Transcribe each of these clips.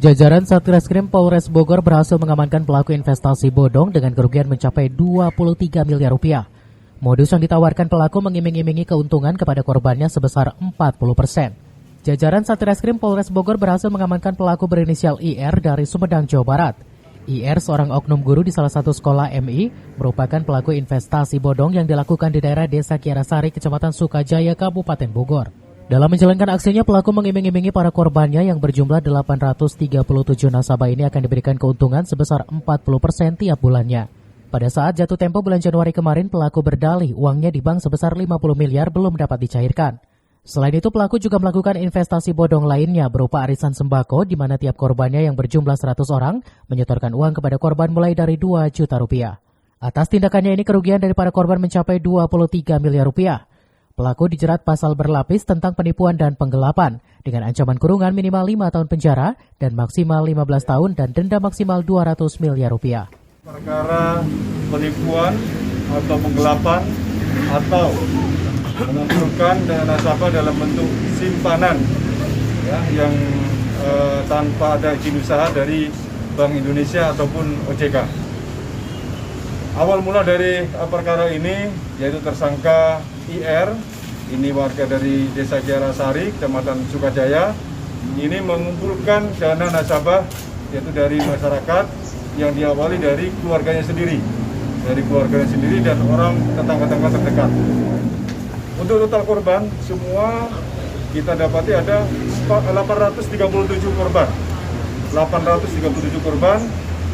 Jajaran Satreskrim Polres Bogor berhasil mengamankan pelaku investasi bodong dengan kerugian mencapai 23 miliar rupiah. Modus yang ditawarkan pelaku mengiming-imingi keuntungan kepada korbannya sebesar 40%. Jajaran Satreskrim Polres Bogor berhasil mengamankan pelaku berinisial IR dari Sumedang, Jawa Barat. IR, seorang oknum guru di salah satu sekolah MI, merupakan pelaku investasi bodong yang dilakukan di daerah Desa Kiarasari, Kecamatan Sukajaya, Kabupaten Bogor. Dalam menjalankan aksinya, pelaku mengiming-imingi para korbannya yang berjumlah 837 nasabah ini akan diberikan keuntungan sebesar 40% tiap bulannya. Pada saat jatuh tempo bulan Januari kemarin, pelaku berdalih uangnya di bank sebesar 50 miliar belum dapat dicairkan. Selain itu, pelaku juga melakukan investasi bodong lainnya berupa arisan sembako di mana tiap korbannya yang berjumlah 100 orang menyetorkan uang kepada korban mulai dari 2 juta rupiah. Atas tindakannya ini, kerugian dari para korban mencapai 23 miliar rupiah. Pelaku dijerat pasal berlapis tentang penipuan dan penggelapan dengan ancaman kurungan minimal 5 tahun penjara dan maksimal 15 tahun dan denda maksimal 200 miliar rupiah. Perkara penipuan atau penggelapan atau mengumpulkan dana nasabah dalam bentuk simpanan yang tanpa ada izin usaha dari Bank Indonesia ataupun OJK. Awal mula dari perkara ini yaitu tersangka IR, ini warga dari Desa Kiarasari, Kecamatan Sukajaya, ini mengumpulkan dana nasabah yaitu dari masyarakat yang diawali dari keluarganya sendiri, dan orang tetangga-tetangga terdekat. Untuk total korban semua kita dapati ada 837 korban.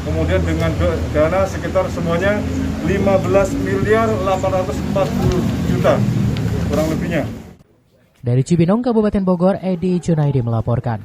Kemudian dengan dana sekitar semuanya 15 miliar 840 juta kurang lebihnya. Dari Cibinong, Kabupaten Bogor, Edi Junaidi melaporkan.